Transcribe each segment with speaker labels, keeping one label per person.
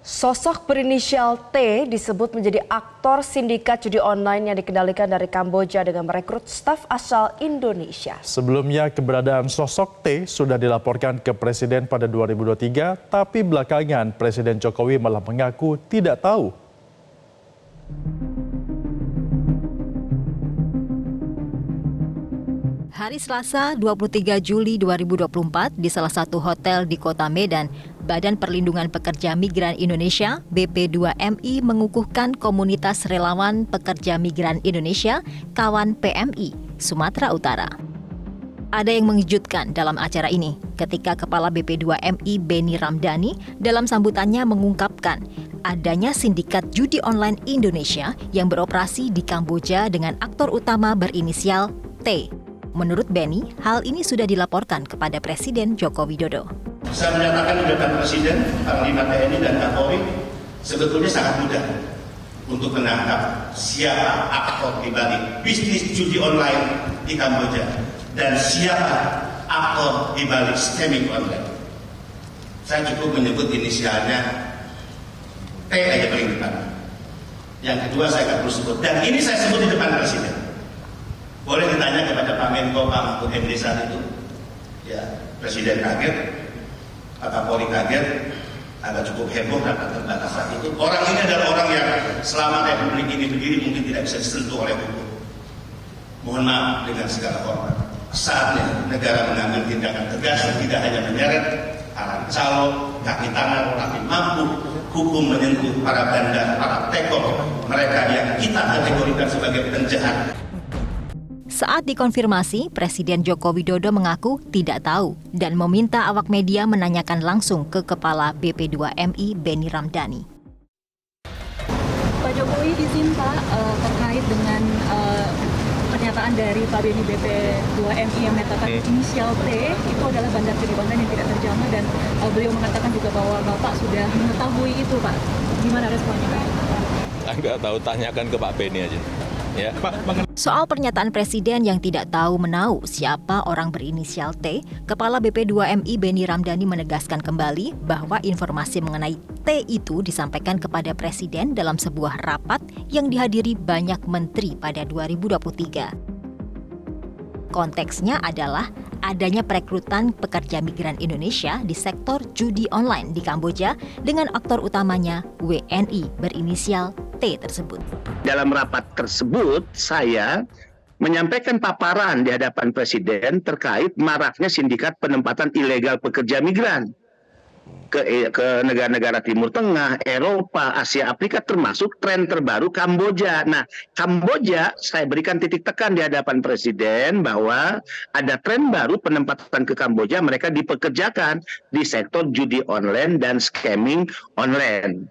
Speaker 1: Sosok berinisial T disebut menjadi aktor sindikat judi online yang dikendalikan dari Kamboja dengan merekrut staf asal Indonesia.
Speaker 2: Sebelumnya keberadaan sosok T sudah dilaporkan ke Presiden pada 2023, tapi belakangan Presiden Jokowi malah mengaku tidak tahu.
Speaker 3: Hari Selasa 23 Juli 2024 di salah satu hotel di Kota Medan, Badan Perlindungan Pekerja Migran Indonesia (BP2MI) mengukuhkan komunitas relawan pekerja migran Indonesia Kawan PMI Sumatera Utara. Ada yang mengejutkan dalam acara ini ketika Kepala BP2MI Benny Ramdhani dalam sambutannya mengungkapkan adanya sindikat judi online Indonesia yang beroperasi di Kamboja dengan aktor utama berinisial T. Menurut Benny, hal ini sudah dilaporkan kepada Presiden Joko Widodo.
Speaker 4: Saya menyatakan di depan Presiden, Panglima TNI dan Kapolri sebetulnya sangat mudah untuk menangkap siapa aktor di balik bisnis judi online di Kamboja dan siapa aktor di balik scamming online. Saya cukup menyebut inisialnya T aja paling depan. Yang kedua saya nggak perlu sebut. Dan ini saya sebut di depan Presiden. Boleh ditanya kepada Pak Menko, Pak Mahfud MD saat itu. Ya, Presiden kaget, Pak Kapolri kaget, agak cukup heboh karena terbatas saat itu. Orang ini adalah orang yang selama Republik ini berdiri mungkin tidak bisa disentuh oleh hukum. Mohon maaf dengan segala hormat. Saatnya negara mengambil tindakan tegas yang tidak hanya menyeret arah calo, kaki tangan, tapi mampu hukum menyentuh para bandar, para tekor, mereka yang kita kategorikan sebagai penjahat.
Speaker 3: Saat dikonfirmasi, Presiden Joko Widodo mengaku tidak tahu dan meminta awak media menanyakan langsung ke Kepala BP2MI Benny Ramdhani.
Speaker 5: Pak Jokowi izin Pak terkait dengan pernyataan dari Pak Benny BP2MI yang menyatakan inisial T itu adalah bandar judi online yang tidak terjamah dan beliau mengatakan juga bahwa Bapak sudah mengetahui itu Pak. Gimana responnya Pak?
Speaker 6: Enggak tahu, tanyakan ke Pak Benny aja. Ya.
Speaker 3: Soal pernyataan Presiden yang tidak tahu menau siapa orang berinisial T, Kepala BP2MI Benny Ramdhani menegaskan kembali bahwa informasi mengenai T itu disampaikan kepada Presiden dalam sebuah rapat yang dihadiri banyak menteri pada 2023. Konteksnya adalah adanya perekrutan pekerja migran Indonesia di sektor judi online di Kamboja dengan aktor utamanya WNI berinisial T tersebut.
Speaker 4: Dalam rapat tersebut, saya menyampaikan paparan di hadapan Presiden terkait maraknya sindikat penempatan ilegal pekerja migran ke negara-negara Timur Tengah, Eropa, Asia, Afrika, termasuk tren terbaru Kamboja. Nah, Kamboja saya berikan titik tekan di hadapan Presiden bahwa ada tren baru penempatan ke Kamboja, mereka dipekerjakan di sektor judi online dan scamming online.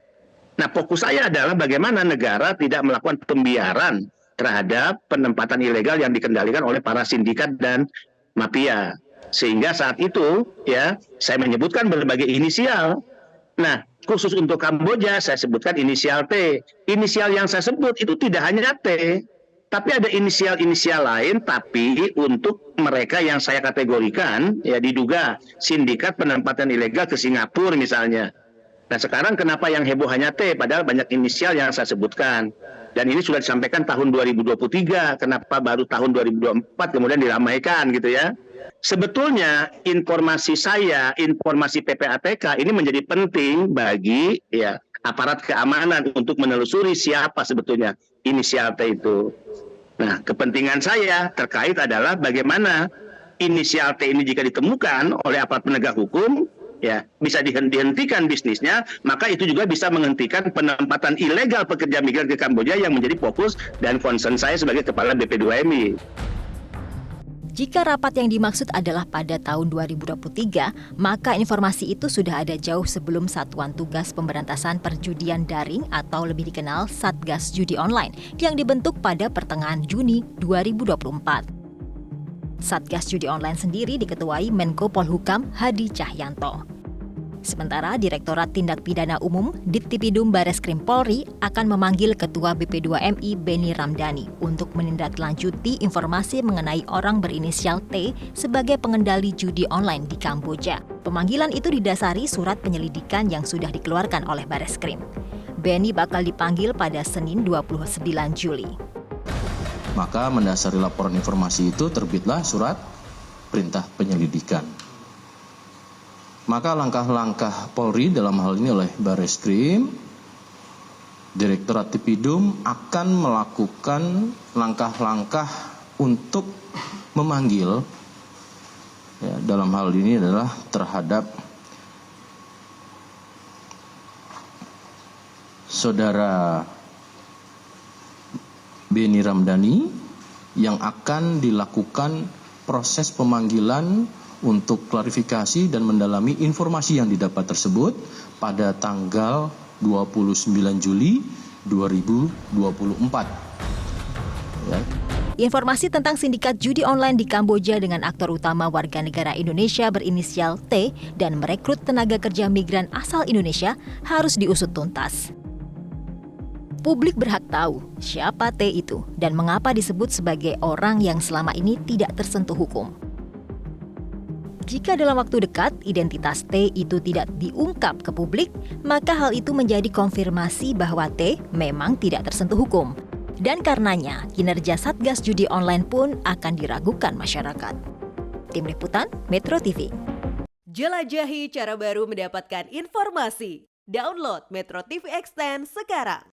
Speaker 4: Nah, fokus saya adalah bagaimana negara tidak melakukan pembiaran terhadap penempatan ilegal yang dikendalikan oleh para sindikat dan mafia. Sehingga saat itu, ya, saya menyebutkan berbagai inisial. Nah, khusus untuk Kamboja, saya sebutkan inisial T. Inisial yang saya sebut itu tidak hanya T, tapi ada inisial-inisial lain, tapi untuk mereka yang saya kategorikan, ya, diduga sindikat penempatan ilegal ke Singapura misalnya. Nah, sekarang kenapa yang heboh hanya T, padahal banyak inisial yang saya sebutkan. Dan ini sudah disampaikan tahun 2023, kenapa baru tahun 2024 kemudian diramaikan gitu ya. Sebetulnya informasi saya, informasi PPATK ini menjadi penting bagi ya aparat keamanan untuk menelusuri siapa sebetulnya inisial T itu. Nah, kepentingan saya terkait adalah bagaimana inisial T ini jika ditemukan oleh aparat penegak hukum, ya bisa dihentikan bisnisnya, maka itu juga bisa menghentikan penempatan ilegal pekerja migran ke Kamboja yang menjadi fokus dan concern saya sebagai Kepala BP2MI.
Speaker 3: Jika rapat yang dimaksud adalah pada tahun 2023, maka informasi itu sudah ada jauh sebelum Satuan Tugas Pemberantasan Perjudian Daring atau lebih dikenal Satgas Judi Online yang dibentuk pada pertengahan Juni 2024. Satgas Judi Online sendiri diketuai Menko Polhukam Hadi Cahyanto. Sementara Direktorat Tindak Pidana Umum Dittipidum Bareskrim Polri akan memanggil Ketua BP2MI Beni Ramdhani untuk menindaklanjuti informasi mengenai orang berinisial T sebagai pengendali judi online di Kamboja. Pemanggilan itu didasari surat penyelidikan yang sudah dikeluarkan oleh Bareskrim. Beni bakal dipanggil pada Senin 29 Juli.
Speaker 7: Maka mendasari laporan informasi itu terbitlah surat perintah penyelidikan. Maka langkah-langkah Polri dalam hal ini oleh Bareskrim, Direktorat Tipidum akan melakukan langkah-langkah untuk memanggil, ya, dalam hal ini adalah terhadap Saudara Beni Ramdhani yang akan dilakukan proses pemanggilan untuk klarifikasi dan mendalami informasi yang didapat tersebut pada tanggal 29 Juli 2024. Ya.
Speaker 3: Informasi tentang sindikat judi online di Kamboja dengan aktor utama warga negara Indonesia berinisial T dan merekrut tenaga kerja migran asal Indonesia harus diusut tuntas. Publik berhak tahu siapa T itu dan mengapa disebut sebagai orang yang selama ini tidak tersentuh hukum. Jika dalam waktu dekat identitas T itu tidak diungkap ke publik, maka hal itu menjadi konfirmasi bahwa T memang tidak tersentuh hukum. Dan karenanya, kinerja Satgas Judi Online pun akan diragukan masyarakat. Tim Liputan, Metro TV.
Speaker 8: Jelajahi cara baru mendapatkan informasi. Download Metro TV Extend sekarang.